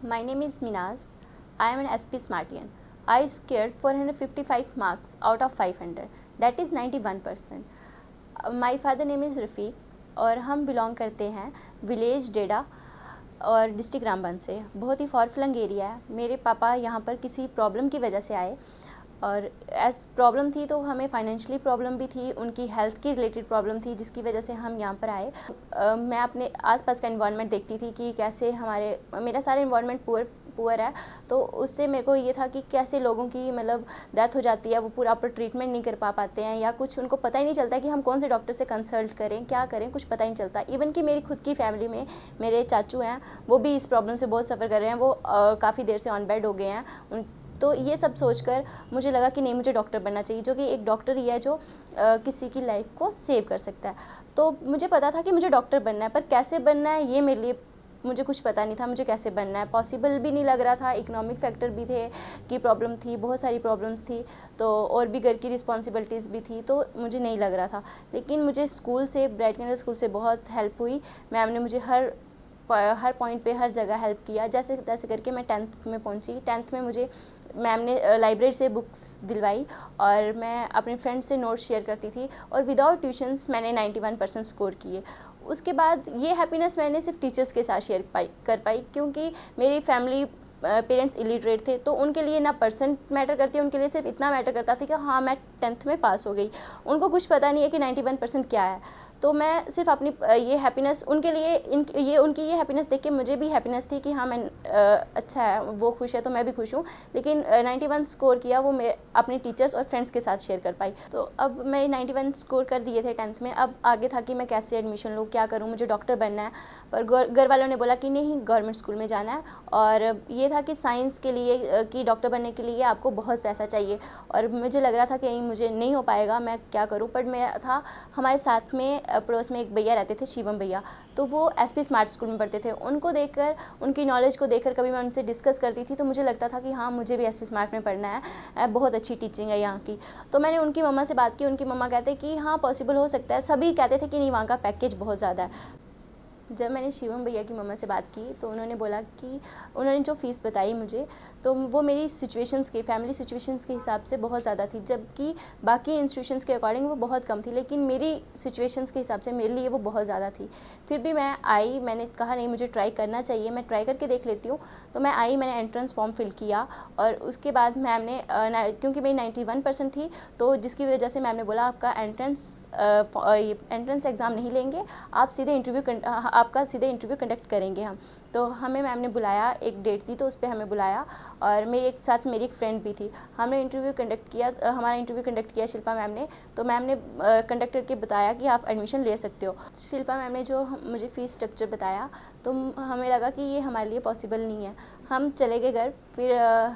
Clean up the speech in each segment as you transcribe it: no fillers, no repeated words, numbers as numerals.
My name is Minaz. I am an SP Smartian. I scored 455 marks out of 500. That is 91%. My father name is रफ़ीक और हम belong करते हैं village डेडा और district Ramban से। बहुत ही for flung area है। मेरे पापा यहाँ पर किसी प्रॉब्लम की वजह से आए और एस प्रॉब्लम थी तो हमें फाइनेंशियली प्रॉब्लम भी थी, उनकी हेल्थ की रिलेटेड प्रॉब्लम थी जिसकी वजह से हम यहाँ पर आए। मैं अपने आसपास का इन्वायरमेंट देखती थी कि कैसे मेरा सारा इन्वायरमेंट पुअर है, तो उससे मेरे को ये था कि कैसे लोगों की मतलब डेथ हो जाती है, वो पूरा प्रॉपर ट्रीटमेंट नहीं कर पाते हैं या कुछ उनको पता ही नहीं चलता कि हम कौन से डॉक्टर से कंसल्ट करें, क्या करें, कुछ पता ही नहीं चलता। इवन कि मेरी खुद की फैमिली में मेरे चाचू हैं, वो भी इस प्रॉब्लम से बहुत सफ़र कर रहे हैं। वो काफ़ी देर से ऑन बेड हो गए हैं। तो ये सब सोचकर मुझे लगा कि नहीं, मुझे डॉक्टर बनना चाहिए, जो कि एक डॉक्टर ही है जो किसी की लाइफ को सेव कर सकता है। तो मुझे पता था कि मुझे डॉक्टर बनना है, पर कैसे बनना है ये मेरे लिए मुझे कुछ पता नहीं था। मुझे कैसे बनना है पॉसिबल भी नहीं लग रहा था। इकोनॉमिक फैक्टर भी थे कि प्रॉब्लम थी, बहुत सारी प्रॉब्लम्स थी, तो और भी घर की रिस्पॉन्सिबिलिटीज़ भी थी, तो मुझे नहीं लग रहा था। लेकिन मुझे स्कूल से, ब्राइट कैंडल स्कूल से बहुत हेल्प हुई। मैम ने मुझे हर पॉइंट पे हर जगह हेल्प किया। जैसे तैसे करके मैं 10th में पहुंची। 10th में मुझे मैम ने लाइब्रेरी से बुक्स दिलवाई और मैं अपने फ्रेंड्स से नोट्स शेयर करती थी और विदाउट ट्यूशन्स मैंने 91% स्कोर किए। उसके बाद ये हैप्पीनेस मैंने सिर्फ टीचर्स के साथ शेयर कर पाई, क्योंकि मेरी फैमिली पेरेंट्स इलिटरेट थे, तो उनके लिए ना परसेंट मैटर करती है, उनके लिए सिर्फ इतना मैटर करता था कि हाँ मैं 10th में पास हो गई। उनको कुछ पता नहीं है कि 91% क्या है। तो मैं सिर्फ अपनी ये हैप्पीनेस उनके लिए उनकी ये हैप्पीनेस देख के मुझे भी हैप्पीनेस थी कि हाँ मैं अच्छा है, वो खुश है तो मैं भी खुश हूँ। लेकिन 91 स्कोर किया वो मैं अपने टीचर्स और फ्रेंड्स के साथ शेयर कर पाई। तो अब मैं 91 स्कोर कर दिए थे 10th में। अब आगे था कि मैं कैसे एडमिशन लूँ, क्या करूँ, मुझे डॉक्टर बनना है। पर घर वालों ने बोला कि नहीं, गवर्नमेंट स्कूल में जाना है। और ये था कि साइंस के लिए कि डॉक्टर बनने के लिए आपको बहुत पैसा चाहिए, और मुझे लग रहा था कि मुझे नहीं हो पाएगा, मैं क्या करूँ। पर मैं था, हमारे साथ में पड़ोस में एक भैया रहते थे, शिवम भैया, तो वो एसपी स्मार्ट स्कूल में पढ़ते थे। उनको देखकर, उनकी नॉलेज को देखकर कभी मैं उनसे डिस्कस करती थी तो मुझे लगता था कि हाँ मुझे भी एसपी स्मार्ट में पढ़ना है, बहुत अच्छी टीचिंग है यहाँ की। तो मैंने उनकी मम्मा से बात की। उनकी मम्मा कहते कि हाँ पॉसिबल हो सकता है। सभी कहते थे कि नहीं, वहाँ का पैकेज बहुत ज़्यादा है। जब मैंने शिवम भैया की मम्मा से बात की तो उन्होंने बोला कि उन्होंने जो फ़ीस बताई मुझे, तो वो मेरी सिचुएशंस के, फैमिली सिचुएशंस के हिसाब से बहुत ज़्यादा थी, जबकि बाकी इंस्टीट्यूशंस के अकॉर्डिंग वो बहुत कम थी, लेकिन मेरी सिचुएशंस के हिसाब से मेरे लिए वो बहुत ज़्यादा थी। फिर भी मैं आई, मैंने कहा नहीं मुझे ट्राई करना चाहिए, मैं ट्राई करके देख लेती हूँ। तो मैं आई, मैंने एंट्रेंस फॉर्म फिल किया और उसके बाद मैम ने क्योंकि मेरी 91% थी, तो जिसकी वजह से मैम ने बोला आपका एंट्रेंस एग्ज़ाम नहीं लेंगे, आप सीधे आपका सीधे इंटरव्यू कंडक्ट करेंगे हम। तो हमें मैम ने बुलाया, एक डेट दी तो उस पर हमें बुलाया, और मेरे एक साथ मेरी एक फ्रेंड भी थी। हमने इंटरव्यू कंडक्ट किया, हमारा इंटरव्यू कंडक्ट किया शिल्पा मैम ने। तो मैम ने कंडक्ट करके बताया कि आप एडमिशन ले सकते हो। शिल्पा मैम ने जो मुझे फ़ीस स्ट्रक्चर बताया, तो हमें लगा कि ये हमारे लिए पॉसिबल नहीं है। हम चले गए घर। फिर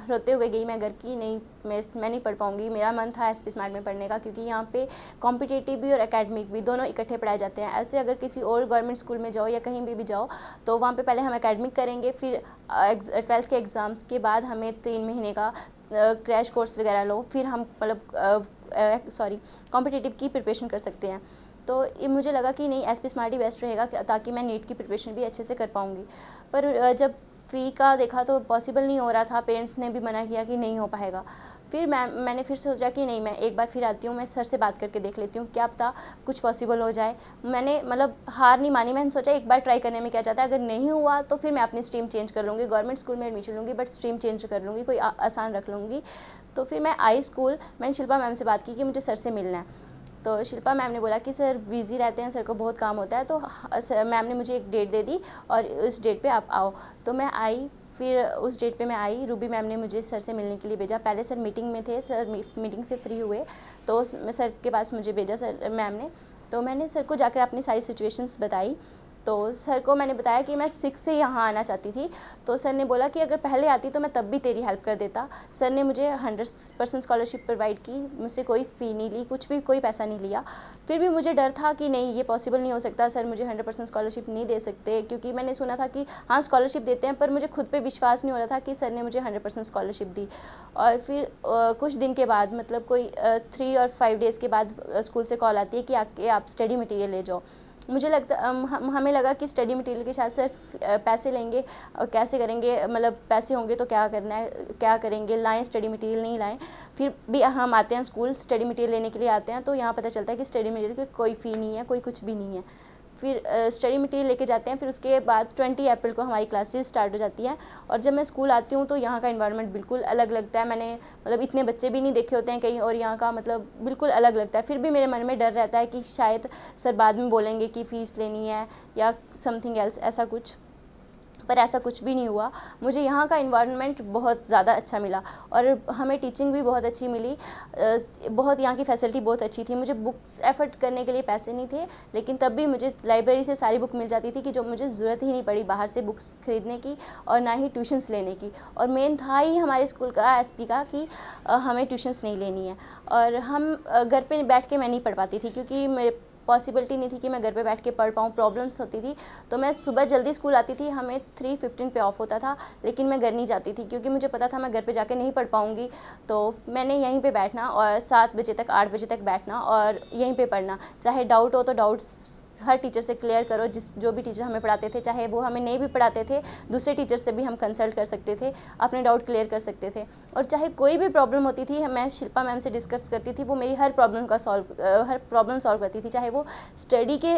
रोते हुए गई मैं घर की, नहीं मैं नहीं पढ़ पाऊँगी। मेरा मन था एसपी स्मार्ट में पढ़ने का, क्योंकि यहाँ पे कॉम्पिटिटिव भी और एकेडमिक भी दोनों इकट्ठे पढ़ाए जाते हैं। ऐसे अगर किसी और गवर्नमेंट स्कूल में जाओ या कहीं भी जाओ, तो वहाँ पे पहले हम एकेडमिक करेंगे, फिर 12th के एग्ज़ाम्स के बाद हमें 3 महीने का क्रैश कोर्स वगैरह लो, फिर हम मतलब कॉम्पिटिटिव की प्रिपरेशन कर सकते हैं। तो ये मुझे लगा कि नहीं, एसपी स्मार्ट ही बेस्ट रहेगा, ताकि मैं नीट की प्रिपरेशन भी अच्छे से कर पाऊँगी। पर जब फ़ी का देखा तो पॉसिबल नहीं हो रहा था, पेरेंट्स ने भी मना किया कि नहीं हो पाएगा। फिर मैंने फिर सोचा कि नहीं, मैं एक बार फिर आती हूँ, मैं सर से बात करके देख लेती हूँ, क्या पता कुछ पॉसिबल हो जाए। मैंने मतलब हार नहीं मानी, मैंने सोचा एक बार ट्राई करने में क्या जाता है, अगर नहीं हुआ तो फिर मैं अपनी स्ट्रीम चेंज कर लूँगी, गवर्नमेंट स्कूल में एडमिशन लूँगी, बट स्ट्रीम चेंज कर लूँगी, कोई आसान रख लूँगी। तो फिर मैं आई स्कूल, मैंने शिल्पा मैम से बात की कि मुझे सर से मिलना है। तो शिल्पा मैम ने बोला कि सर बिज़ी रहते हैं, सर को बहुत काम होता है। तो मैम ने मुझे एक डेट दे दी और उस डेट पे आप आओ। तो मैं आई, फिर उस डेट पे मैं आई। रूबी मैम ने मुझे सर से मिलने के लिए भेजा। पहले सर मीटिंग में थे, सर मीटिंग से फ्री हुए तो सर के पास मुझे भेजा सर मैम ने। तो मैंने सर को जाकर अपनी सारी सिचुएशंस बताई। तो सर को मैंने बताया कि मैं 6 से यहाँ आना चाहती थी। तो सर ने बोला कि अगर पहले आती तो मैं तब भी तेरी हेल्प कर देता। सर ने मुझे 100% स्कॉलरशिप प्रोवाइड की, मुझसे कोई फ़ी नहीं ली, कुछ भी कोई पैसा नहीं लिया। फिर भी मुझे डर था कि नहीं, ये पॉसिबल नहीं हो सकता, सर मुझे 100% स्कॉलरशिप नहीं दे सकते, क्योंकि मैंने सुना था कि हाँ स्कॉलरशिप देते हैं, पर मुझे खुद पे विश्वास नहीं हो रहा था कि सर ने मुझे 100% स्कॉलरशिप दी। और फिर कुछ दिन के बाद, मतलब कोई 3 और 5 डेज़ के बाद स्कूल से कॉल आती है कि आके आप स्टडी मटेरियल ले जाओ। मुझे लगता हमें लगा कि स्टडी मटेरियल के साथ सिर्फ पैसे लेंगे और कैसे करेंगे, मतलब पैसे होंगे तो क्या करना है, क्या करेंगे, लाएं स्टडी मटेरियल नहीं लाएं। फिर भी हम आते हैं स्कूल स्टडी मटेरियल लेने के लिए आते हैं, तो यहाँ पता चलता है कि स्टडी मटेरियल की कोई फ़ी नहीं है, कोई कुछ भी नहीं है। फिर स्टडी मटेरियल लेके जाते हैं। फिर उसके बाद 20 अप्रैल को हमारी क्लासेस स्टार्ट हो जाती हैं। और जब मैं स्कूल आती हूँ तो यहाँ का इन्वायरमेंट बिल्कुल अलग लगता है। मैंने मतलब इतने बच्चे भी नहीं देखे होते हैं कहीं, और यहाँ का मतलब बिल्कुल अलग लगता है। फिर भी मेरे मन में डर रहता है कि शायद सर बाद में बोलेंगे कि फ़ीस लेनी है या समथिंग एल्स, ऐसा कुछ, पर ऐसा कुछ भी नहीं हुआ। मुझे यहाँ का इन्वायरमेंट बहुत ज़्यादा अच्छा मिला और हमें टीचिंग भी बहुत अच्छी मिली। बहुत यहाँ की फैसिलिटी बहुत अच्छी थी। मुझे बुक्स एफर्ट करने के लिए पैसे नहीं थे, लेकिन तब भी मुझे लाइब्रेरी से सारी बुक मिल जाती थी कि जो मुझे ज़रूरत ही नहीं पड़ी बाहर से बुक्स खरीदने की और ना ही ट्यूशन्स लेने की। और मेन था ही हमारे स्कूल का एसपी का कि हमें ट्यूशन्स नहीं लेनी है। और हम घर पे बैठ के मैं नहीं पढ़ पाती थी, क्योंकि मेरे पॉसिबिलिटी नहीं थी कि मैं घर पे बैठ के पढ़ पाऊँ, प्रॉब्लम्स होती थी। तो मैं सुबह जल्दी स्कूल आती थी, हमें 3:15 पे ऑफ होता था, लेकिन मैं घर नहीं जाती थी क्योंकि मुझे पता था मैं घर पे जाके नहीं पढ़ पाऊँगी। तो मैंने यहीं पे बैठना और 7 बजे तक 8 बजे तक बैठना और यहीं पे पढ़ना। चाहे डाउट हो तो डाउट्स हर टीचर से क्लियर करो, जो भी टीचर हमें पढ़ाते थे, चाहे वो हमें नहीं भी पढ़ाते थे, दूसरे टीचर से भी हम कंसल्ट कर सकते थे, अपने डाउट क्लियर कर सकते थे। और चाहे कोई भी प्रॉब्लम होती थी, मैं शिल्पा मैम से डिस्कस करती थी, वो मेरी हर प्रॉब्लम सॉल्व करती थी, चाहे वो स्टडी के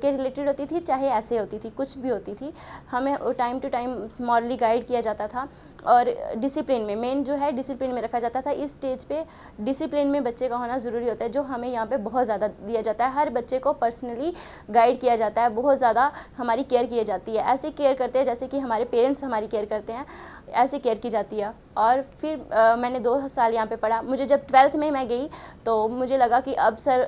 रिलेटेड होती थी, चाहे ऐसे होती थी, कुछ भी होती थी। हमें time to time morally guide किया जाता था और डिसिप्लिन में, मेन जो है डिसिप्लिन में रखा जाता था। इस स्टेज पे डिसिप्लिन में बच्चे का होना ज़रूरी होता है, जो हमें यहाँ पे बहुत ज़्यादा दिया जाता है। हर बच्चे को पर्सनली गाइड किया जाता है, बहुत ज़्यादा हमारी केयर की जाती है। ऐसे केयर करते हैं जैसे कि हमारे पेरेंट्स हमारी केयर करते हैं, ऐसे केयर की जाती है। और फिर मैंने 2 साल यहाँ पे पढ़ा। मुझे जब 12th में मैं गई तो मुझे लगा कि अब सर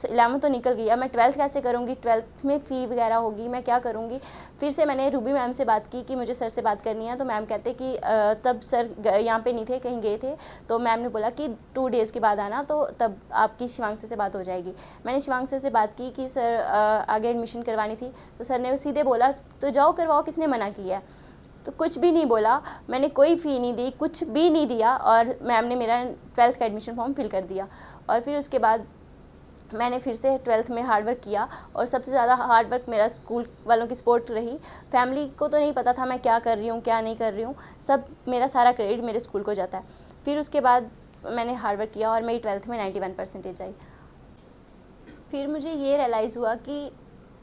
11th तो निकल गई, अब मैं 12th कैसे करूँगी, 12th में फ़ी वगैरह होगी, मैं क्या करूँगी। फिर से मैंने रूबी मैम से बात की कि मुझे सर से बात करनी है। तो मैम कहते कि तब सर यहाँ पे नहीं थे, कहीं गए थे। तो मैम ने बोला कि 2 डेज़ के बाद आना, तो तब आपकी शिवांग से बात हो जाएगी। मैंने शिवांग से बात की कि सर आगे एडमिशन करवानी थी। तो सर ने सीधे बोला तो जाओ करवाओ, किसने मना किया है। तो कुछ भी नहीं बोला, मैंने कोई फ़ी नहीं दी, कुछ भी नहीं दिया, और मैम ने मेरा 12th का एडमिशन फॉर्म फिल कर दिया। और फिर उसके बाद मैंने फिर से 12th में हार्ड वर्क किया, और सबसे ज़्यादा हार्ड वर्क मेरा स्कूल वालों की सपोर्ट रही। फैमिली को तो नहीं पता था मैं क्या कर रही हूँ क्या नहीं कर रही हूँ, सब मेरा सारा क्रेडिट मेरे स्कूल को जाता है। फिर उसके बाद मैंने हार्ड वर्क किया और मेरी 12th में 91% आई। फिर मुझे ये रियलाइज़ हुआ कि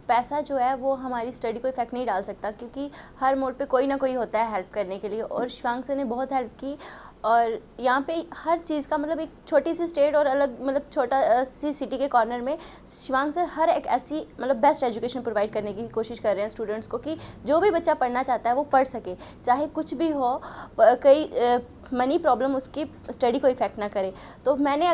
पैसा जो है वो हमारी स्टडी को इफेक्ट नहीं डाल सकता, क्योंकि हर मोड पे कोई ना कोई होता है हेल्प करने के लिए। और शिवांग सर ने बहुत हेल्प की। और यहाँ पे हर चीज़ का मतलब, एक छोटी सी स्टेट और अलग मतलब छोटा सी सिटी के कॉर्नर में शिवांग सर हर एक ऐसी मतलब बेस्ट एजुकेशन प्रोवाइड करने की कोशिश कर रहे हैं स्टूडेंट्स को, कि जो भी बच्चा पढ़ना चाहता है वो पढ़ सके, चाहे कुछ भी हो, कई मनी प्रॉब्लम उसकी स्टडी को इफ़ेक्ट ना करे। तो मैंने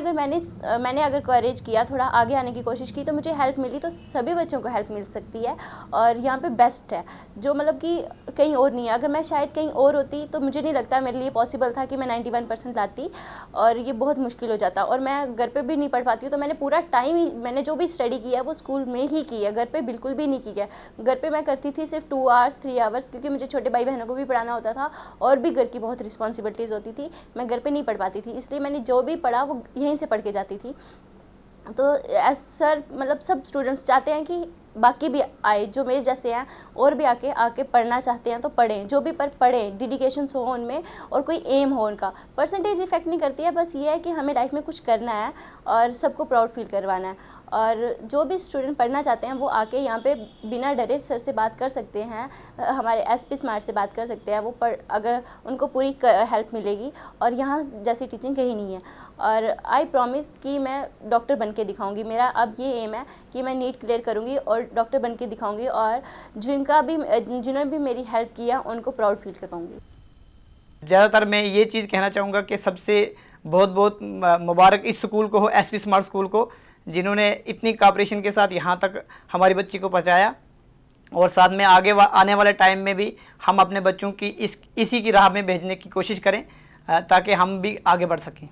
अगर करेज किया, थोड़ा आगे आने की कोशिश की, तो मुझे हेल्प मिली, तो सभी बच्चों को हेल्प मिल सकती है। और यहाँ पे बेस्ट है जो मतलब कि कहीं और नहीं है। अगर मैं शायद कहीं और होती तो मुझे नहीं लगता मेरे लिए पॉसिबल था कि मैं 91% लाती, और ये बहुत मुश्किल हो जाता। और मैं घर पे भी नहीं पढ़ पाती हूँ, तो मैंने पूरा टाइम ही, मैंने जो भी स्टडी किया है वो स्कूल में ही की है, घर पे बिल्कुल भी नहीं की है। घर पे मैं करती थी सिर्फ 2 आवर्स 3 आवर्स, क्योंकि मुझे छोटे भाई बहनों को भी पढ़ाना होता था और भी घर की बहुत रिस्पॉन्सिबिलिटीज़ होती थी, मैं घर पे नहीं पढ़ पाती थी। इसलिए मैंने जो भी पढ़ा वो यहीं से पढ़ के जाती थी। तो एज सर मतलब सब स्टूडेंट्स चाहते हैं कि बाकी भी आए, जो मेरे जैसे हैं और भी आके पढ़ना चाहते हैं तो पढ़ें, जो भी पढ़ें, डेडिकेशन हो उनमें और कोई एम हो उनका। परसेंटेज इफेक्ट नहीं करती है, बस ये है कि हमें लाइफ में कुछ करना है और सबको प्राउड फील करवाना है। और जो भी स्टूडेंट पढ़ना चाहते हैं वो आके यहाँ पे बिना डरे सर से बात कर सकते हैं, हमारे एसपी स्मार्ट से बात कर सकते हैं। वो अगर उनको पूरी हेल्प मिलेगी, और यहाँ जैसी टीचिंग कहीं नहीं है। और आई प्रॉमिस कि मैं डॉक्टर बन के दिखाऊँगी। मेरा अब ये एम है कि मैं नीट क्लियर करूँगी और डॉक्टर बन के दिखाऊँगी, और जिन्होंने भी मेरी हेल्प किया उनको प्राउड फील करवाऊँगी। ज़्यादातर मैं ये चीज़ कहना चाहूँगा कि सबसे बहुत बहुत मुबारक इस स्कूल को हो, एसपी स्मार्ट स्कूल को, जिन्होंने इतनी कॉपरेशन के साथ यहाँ तक हमारी बच्ची को पहुँचाया। और साथ में आगे आने वाले टाइम में भी हम अपने बच्चों की इसी की राह में भेजने की कोशिश करें, ताकि हम भी आगे बढ़ सकें।